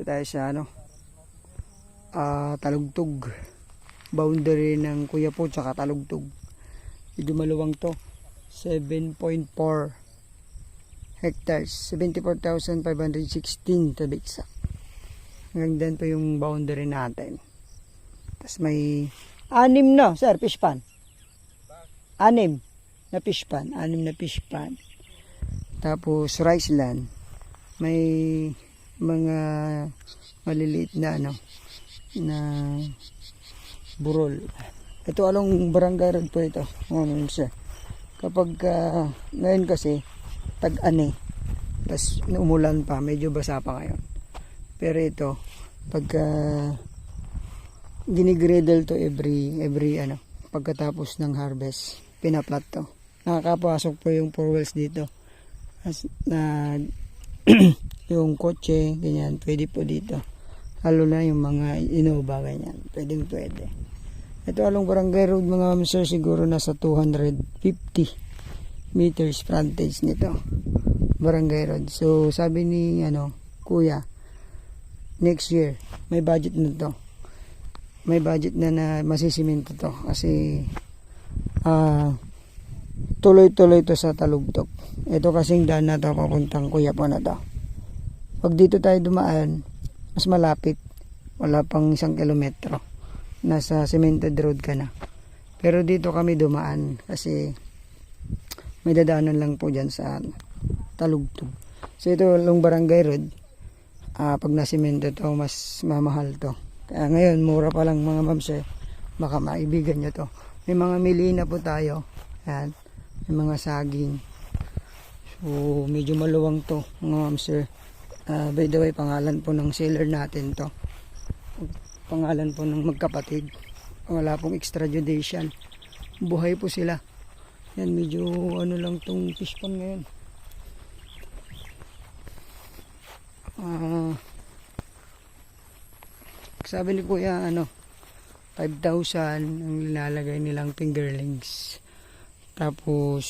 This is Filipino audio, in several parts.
tayo sa Talugtog. Boundary ng Kuyapo tsaka Talugtog. Medyo maluwang to. 7.4 hectares. 74,516 to be exact. Hanggang pa yung boundary natin. Tapos may 6 na, sir, fish pan. 6 na fish pan. 6 na fish pan. Tapos rice land. May mga maliliit na na burol. Ito along barangay road po ito. Sir. Kapag ngayon kasi tag-ani. Tapos umulan pa, medyo basa pa ngayon. Pero ito pagka ginigradle to every pagkatapos ng harvest, pinaplat to. Nakakapasok po yung 4 wheels dito. Na yung kotse, ganyan, pwede po dito. Lalo na yung mga Innova, ganyan. Pwede. Ito along barangay road mga ma'am sir, siguro nasa 250 meters frontage nito. Barangay road. So sabi ni kuya, next year may budget na to. May budget na masisimento to kasi tuloy-tuloy to sa Talugtog. Ito kasing daan na to papuntang Kuyapo na to. Pag dito tayo dumaan, mas malapit. Wala pang 1 kilometro. Nasa cemented road ka na. Pero dito kami dumaan kasi may dadaanan lang po dyan sa Talugtog. So ito long barangay road. Pag nasimento to, mas mamahal to. Kaya ngayon, mura pa lang mga ma'am sir. Baka maibigan nyo to. May mga milina po tayo. Ayan. May mga saging. So medyo maluwang to mga ma'am sir. By the way, pangalan po ng seller natin to. Pangalan po ng magkapatid. Wala pong extrajudicial. Buhay po sila. Yan, medyo lang tong fish pond ngayon. Sabi ni kuya 5,000 ang nilalagay nilang fingerlings. Tapos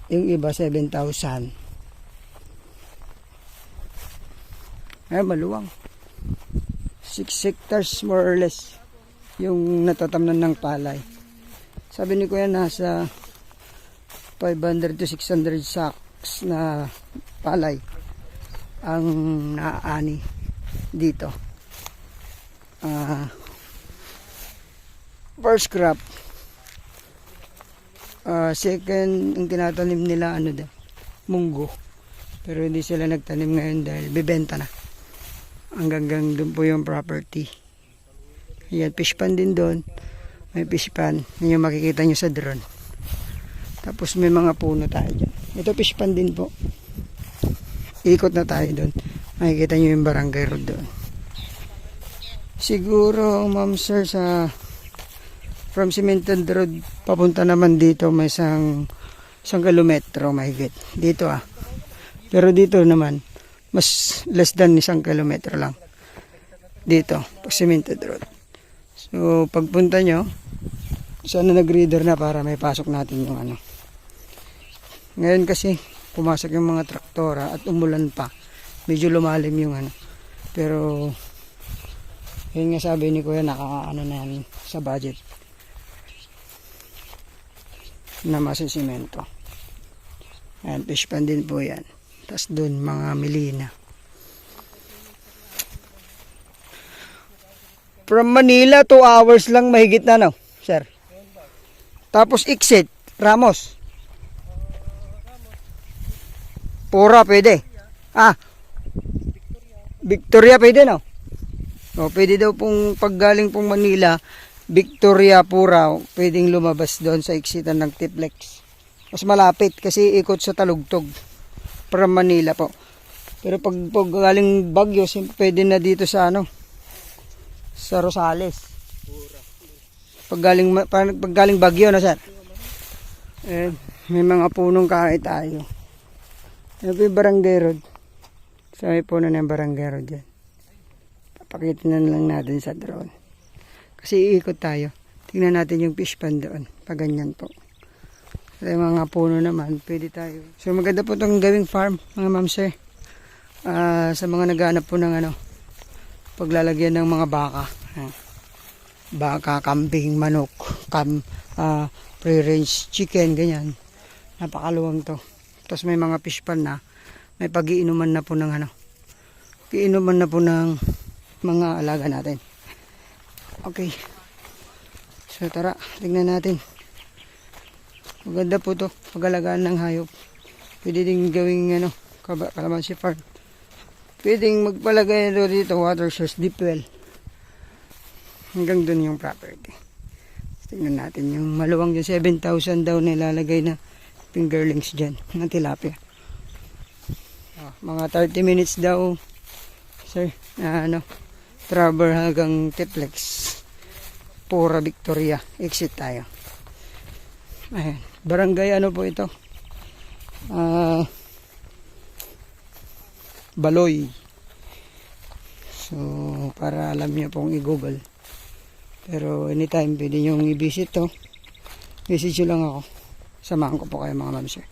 yung iba 7,000. Ay, maluwang. 6 hectares more or less yung natatamnan ng palay. Sabi ni kuya nasa 500 to 600 sacks na palay ang naaani dito. First crop. Second, ang tinatanim nila munggo. Pero hindi sila nagtanim ngayon dahil bibenta na. Hanggang doon po yung property. Ayan, fish pan din doon. May fish pan. Yan yung makikita nyo sa drone. Tapos may mga puno tayo dyan. Ito fish pan din po. Ikot na tayo doon. Makikita nyo yung barangay road doon. Siguro, ma'am sir, from Cemented Road papunta naman dito may isang kilometro mahigit. Dito Pero dito naman, mas less than 1 kilometro lang. Dito, pag Cemented Road. So, pagpunta nyo, sana nag-reader na para may pasok natin yung Ngayon kasi, pumasok yung mga traktora at umulan pa. Medyo lumalim yung Pero, yun nga sabi ni kuya, na yan sa budget. Na masisimento. Ayan, fish pan din po yan. Tapos dun, mga milina. From Manila, 2 hours lang mahigit na, sir? Tapos exit, Ramos. Pura, pwede. Victoria, pwede, pwede daw pong paggaling pong Manila, Victoria, Pura, pwedeng lumabas doon sa exitan ng Tiplex. Mas malapit kasi ikot sa Talugtog. From Manila po. Pero pag galing Baguio, pwede na dito sa sa Rosales. Pag galing Baguio sir. May mga punong kahit tayo. Ito yung barangay road. So may puno na yung barangay road dyan. Papakita na lang natin sa drone. Kasi iikot tayo. Tingnan natin yung fish pan doon. Pag ganyan po. Yung mga puno naman, pwede tayo. So maganda po itong gawing farm, mga ma'am sir. Sa mga naghahanap po ng paglalagyan ng mga baka. Baka, kambing, manok, free-range chicken, ganyan. Napakaluwang to. Tapos may mga fish pan na. May pag-iinuman na po ng iinuman na po ng mga alaga natin. Okay. So tara, tingnan natin. Maganda po to, pag-alagaan ng hayop. Pwede ding gawing kalamansi farm. Pwedeng magpalagay dito water source, deep well. Hanggang doon yung property. Tingnan natin yung maluwang dyan, 7,000 daw nilalagay na fingerlings dyan, na tilapia. Mga 30 minutes daw, sir, travel hanggang Tiplex. Pura Victoria, exit tayo. Ayan, barangay po ito? Baloy. So, para alam niyo pong i-google. Pero anytime pwede nyo i-visit to. Message nyo lang ako. Samahan ko po kayo mga ma'am sir.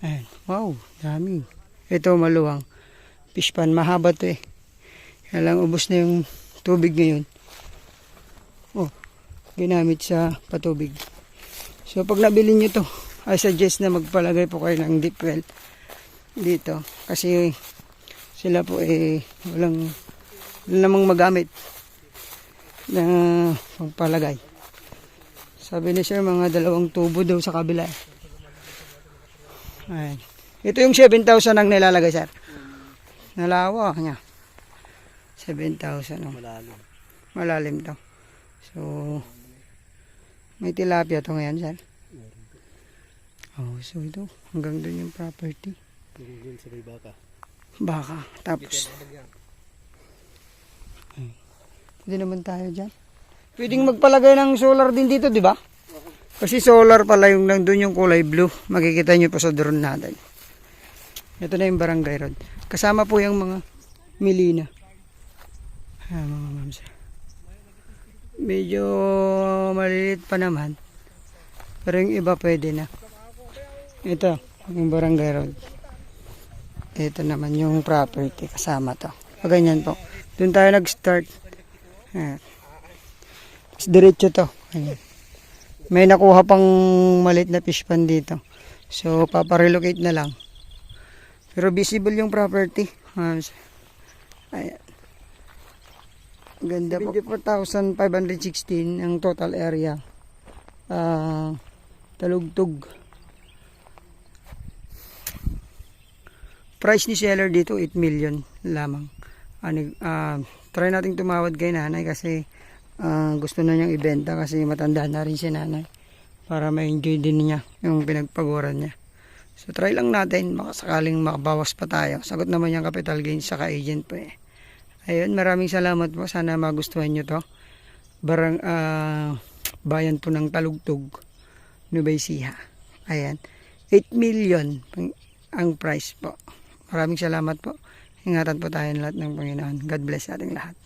Ayan. Wow, dami. Ito maluwang. Fish pan, mahaba to eh. Kaya lang ubos na yung tubig ngayon. Oh, ginamit sa patubig. So pag nabili nyo to, I suggest na magpalagay po kayo ng deep well dito. Kasi sila po walang namang magamit na pagpalagay. Sabi ni sir, mga 2 tubo daw sa kabila. Ayan. Ito yung 7,000 ang nilalagay sir. Nalawa niya. 7,000. Malalim. Malalim to. So, may tilapia to ngayon sir. Oh, so ito. Hanggang doon yung property. Doon sa may baka. Baka. Tapos. Pwede naman tayo dyan. Pwedeng magpalagay ng solar din dito, di ba? Kasi solar pala yung nandun yung kulay blue. Makikita nyo po sa drone natin. Ito na yung barangay road. Kasama po yung mga milina. Mga mamsa. Medyo maliliit pa naman. Pero yung iba pwede na. Ito, yung barangay road. Ito naman yung property. Kasama to. Ganyan po. Doon tayo nag-start. Diretso to. Ayan. May nakuha pang maliit na fish pan dito. So, paparelocate na lang. Pero visible yung property. Ayan. Ganda po. 74,516 ang total area. Talugtog. Price ni seller dito 8 million lamang. Try nating tumawad kay nanay kasi gusto na niyang ibenta kasi matanda na rin si nanay para ma-enjoy din niya yung pinagpaguran niya. So try lang natin, makasakaling makabawas pa tayo. Sagot naman yung capital gains sa ka-agent po eh. Ayun, maraming salamat po. Sana magustuhan nyo to. Bayan po ng Talugtog, Nueva Ecija. Ayan, 8 million ang price po. Maraming salamat po. Ingatan po tayo lahat ng Panginoon. God bless ating lahat.